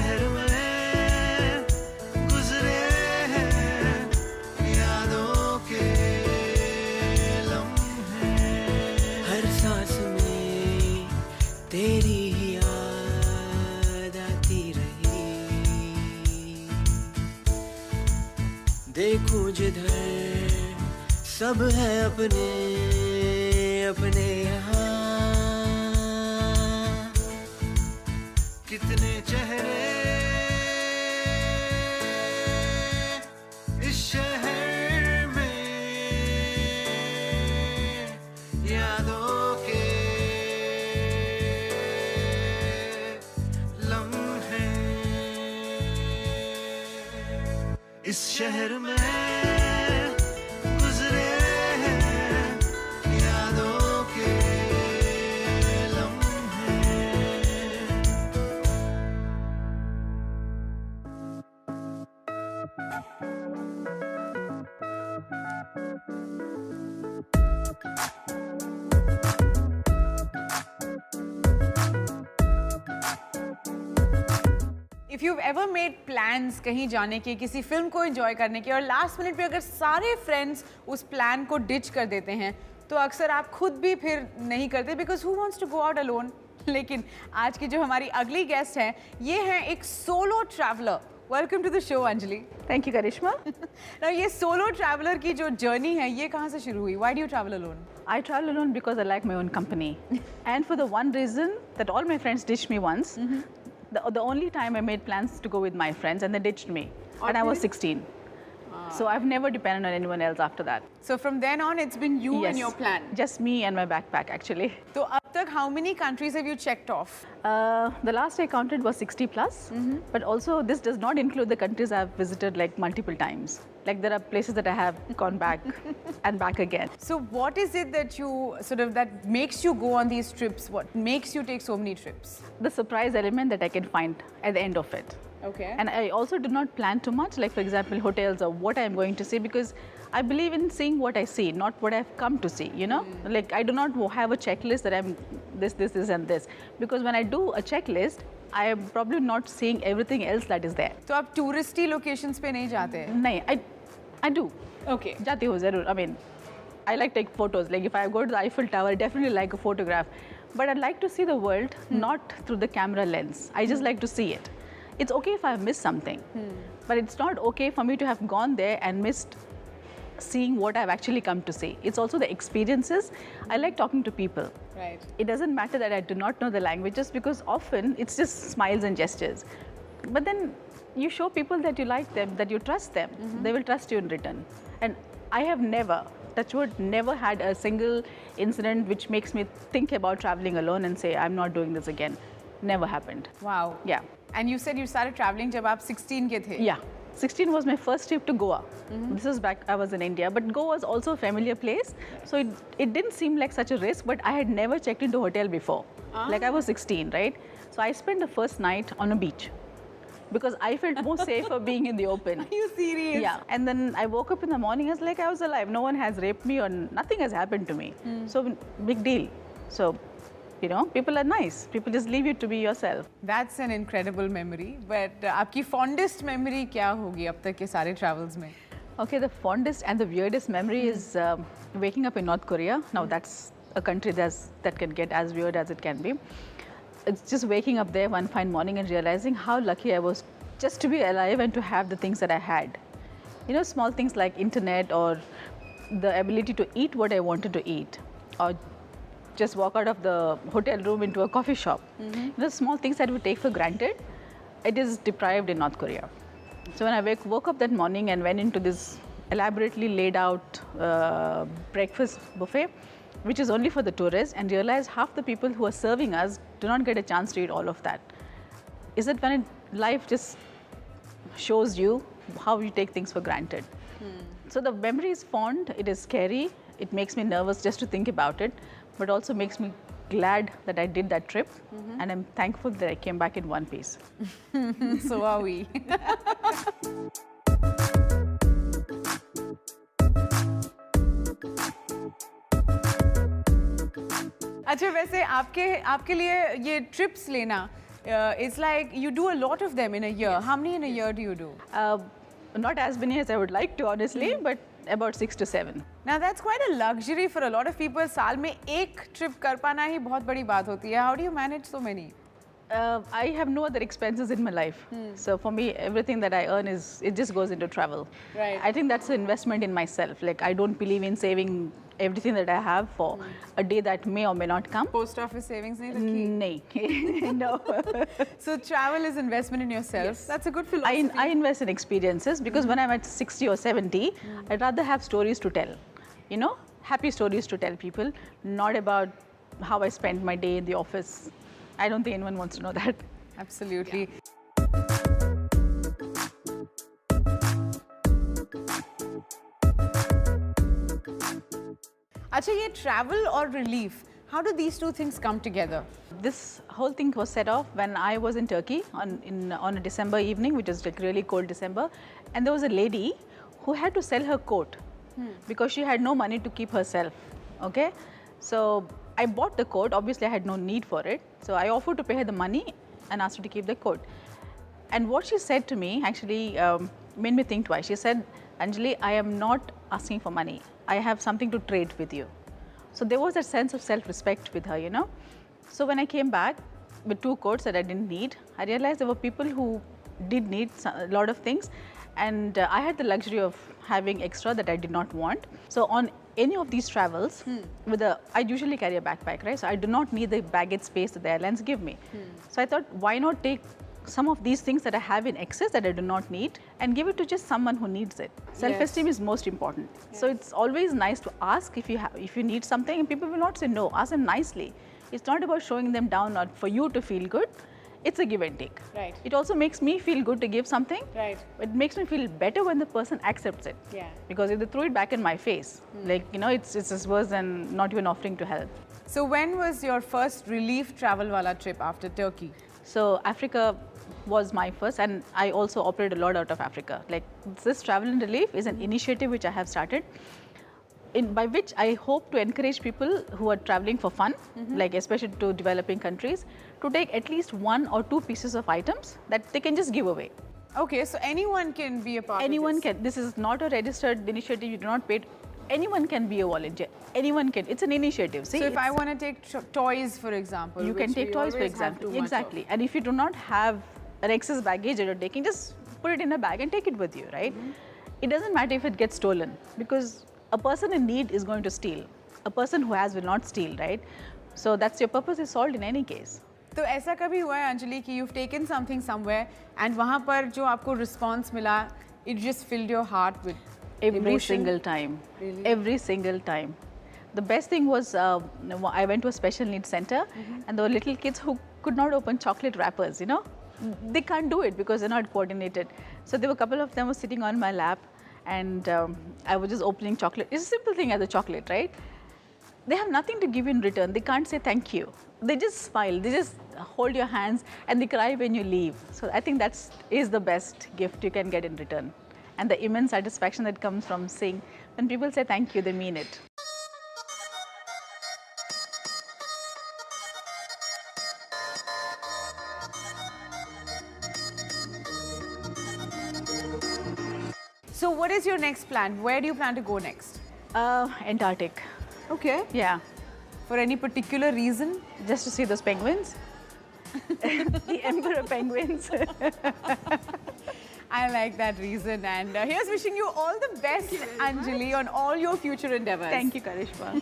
शहर में गुजरे हैं यादों के लम्हे, हर सांस में तेरी ही याद आती रही। देखूं जिधर सब है अपने अपने यहाँ, कितने चेहरे इस शहर में यादों के लम्हे, इस शहर में गुजरे हैं यादों के लम्हे। If you've ever made plans कहीं जाने के, किसी फिल्म को एंजॉय करने के, और लास्ट मिनट पे अगर सारे फ्रेंड्स उस प्लान को डिच कर देते हैं, तो अक्सर आप खुद भी फिर नहीं करते, because who wants to go out alone. लेकिन आज की जो हमारी अगली गेस्ट है, ये हैं एक solo traveller. Welcome to the show Anjali. Thank you, Karishma. Now, ये सोलो ट्रैवलर की जो जर्नी है, ये कहाँ से शुरू हुई? Why do you travel alone? I travel alone because I like my own company. And for the one reason that all my friends ditched me once. The only time I made plans to go with my friends and they ditched me. And I was 16. So I've never depended on anyone else after that. So from then on, it's been you Yes, and your plan. just me and my backpack actually. तो अब तक how many countries have you checked off? The last I counted was 60 plus. But also this does not include the countries I've visited like multiple times. Like there are places that I have gone back and back again. So what is it that you that makes you go on these trips? What makes you take so many trips? The surprise element that I can find at the end of it. Okay. And I also do not plan too much, like for example hotels or what I am going to see, because I believe in seeing what I see, not what I've come to see, you know. Like I do not have a checklist that I'm this and this, because when I do a checklist, I am probably not seeing everything else that is there. तो आप touristy locations पे नहीं जाते? नहीं, I do. Okay. जाती हूँ ज़रूर. I mean, I like take photos. Like if I go to the Eiffel Tower, I definitely like a photograph. But I like to see the world not through the camera lens. I just like to see it. It's okay if I've missed something, but it's not okay for me to have gone there and missed seeing what I've actually come to see. It's also the experiences. I like talking to people. Right. It doesn't matter that I do not know the languages, because often it's just smiles and gestures. But then you show people that you like them, that you trust them. They will trust you in return. And I have never, touch wood, never had a single incident which makes me think about traveling alone and say, I'm not doing this again. Never happened. Wow. Yeah. And you said you started traveling जब आप 16 के थे? Yeah. 16 was my first trip to Goa. This was back, I was in India, but Goa was also a familiar place. So it didn't seem like such a risk, but I had never checked into a hotel before. Like I was 16, right? So I spent the first night on a beach because I felt more safer being in the open. Are you serious? Yeah. And then I woke up in the morning, I was like, I was alive. No one has raped me or nothing has happened to me. So big deal. So, you know, people are nice. People just leave you to be yourself. That's an incredible memory. But आपकी fondest memory क्या होगी अब तक के सारे travels में? Okay, the fondest and the weirdest memory is waking up in North Korea. Now that's a country that can get as weird as it can be. It's just waking up there one fine morning and realizing how lucky I was just to be alive and to have the things that I had. You know, small things like internet or the ability to eat what I wanted to eat, or just walk out of the hotel room into a coffee shop. You know, small things that we take for granted, it is deprived in North Korea. So when I woke up that morning and went into this elaborately laid out breakfast buffet, which is only for the tourists, and realized half the people who are serving us do not get a chance to eat all of that. Is it when life just shows you how you take things for granted? So the memory is fond, it is scary, it makes me nervous just to think about it, but also makes me glad that I did that trip, and I'm thankful that I came back in one piece. So are we. अच्छा, वैसे आपके लिए ये trips लेना it's like you do a lot of them in a year. How many in a year do you do? Not as many as I would like to, honestly, but about 6 to 7. Now that's quite a luxury for a lot of people. साल में एक trip कर पाना ही बहुत बड़ी बात होती है. How do you manage so many? I have no other expenses in my life. So for me, everything that I earn it just goes into travel. Right. I think that's an investment in myself. Like, I don't believe in saving everything that I have for a day that may or may not come. Post office savings नहीं रखी. Nay. No. So travel is investment in yourself. Yes. That's a good philosophy. I invest in experiences because when I'm at 60 or 70, I'd rather have stories to tell. You know, happy stories to tell people, not about how I spent my day in the office. I don't think anyone wants to know that. Absolutely. अच्छा, ये travel or relief, how do these two things come together? This whole thing was set off when I was in Turkey on a December evening, which is like really cold December, and there was a lady who had to sell her coat because she had no money to keep herself. Okay, so I bought the coat. Obviously, I had no need for it, so I offered to pay her the money and asked her to keep the coat. And what she said to me actually made me think twice. She said, "Anjali, I am not asking for money. I have something to trade with you." So there was that sense of self-respect with her, you know. So when I came back with 2 coats that I didn't need, I realized there were people who did need a lot of things, and I had the luxury of having extra that I did not want. So on any of these travels, I usually carry a backpack, right? So I do not need the baggage space that the airlines give me. So I thought, why not take some of these things that I have in excess that I do not need and give it to just someone who needs it. Self-esteem is most important. Yes. So it's always nice to ask if you need something, and people will not say no. Ask them nicely. It's not about showing them down or for you to feel good. It's a give and take. Right. It also makes me feel good to give something. Right. It makes me feel better when the person accepts it. Yeah. Because if they throw it back in my face, like, you know, it's just worse than not even offering to help. So when was your first relief travel wala trip after Turkey? So Africa was my first, and I also operate a lot out of Africa. Like, this travel and relief is an initiative which I have started, by which I hope to encourage people who are traveling for fun, like especially to developing countries, to take at least 1 or 2 pieces of items that they can just give away. Okay, so anyone can be a part Anyone of this? can. This is not a registered initiative. You do not pay. Anyone can be a volunteer. Anyone can. It's an initiative. See, so if I want to take toys, for example, you can take toys, for example. Exactly. And if you do not have an excess baggage that you're taking, just put it in a bag and take it with you, right? It doesn't matter if it gets stolen, because a person in need is going to steal. A person who has will not steal, right? So that's your purpose is solved in any case. तो ऐसा कभी हुआ है अंजलि कि you've taken something somewhere and वहाँ पर जो आपको response मिला, it just filled your heart with every emotion? single time. Really? Every single time. The best thing was I went to a special needs center, and there were little kids who could not open chocolate wrappers, you know. They can't do it because they're not coordinated. So there were a couple of them were sitting on my lap, and I was just opening chocolate. It's a simple thing as a chocolate, right? They have nothing to give in return. They can't say thank you. They just smile. They just hold your hands and they cry when you leave. So I think that is the best gift you can get in return. And the immense satisfaction that comes from seeing when people say thank you, they mean it. So what is your next plan? Where do you plan to go next? Antarctic. Okay. Yeah. For any particular reason? Just to see those penguins. The emperor penguins. I like that reason, and here's wishing you all the best, Anjali, on all your future endeavors. Thank you, Karishma.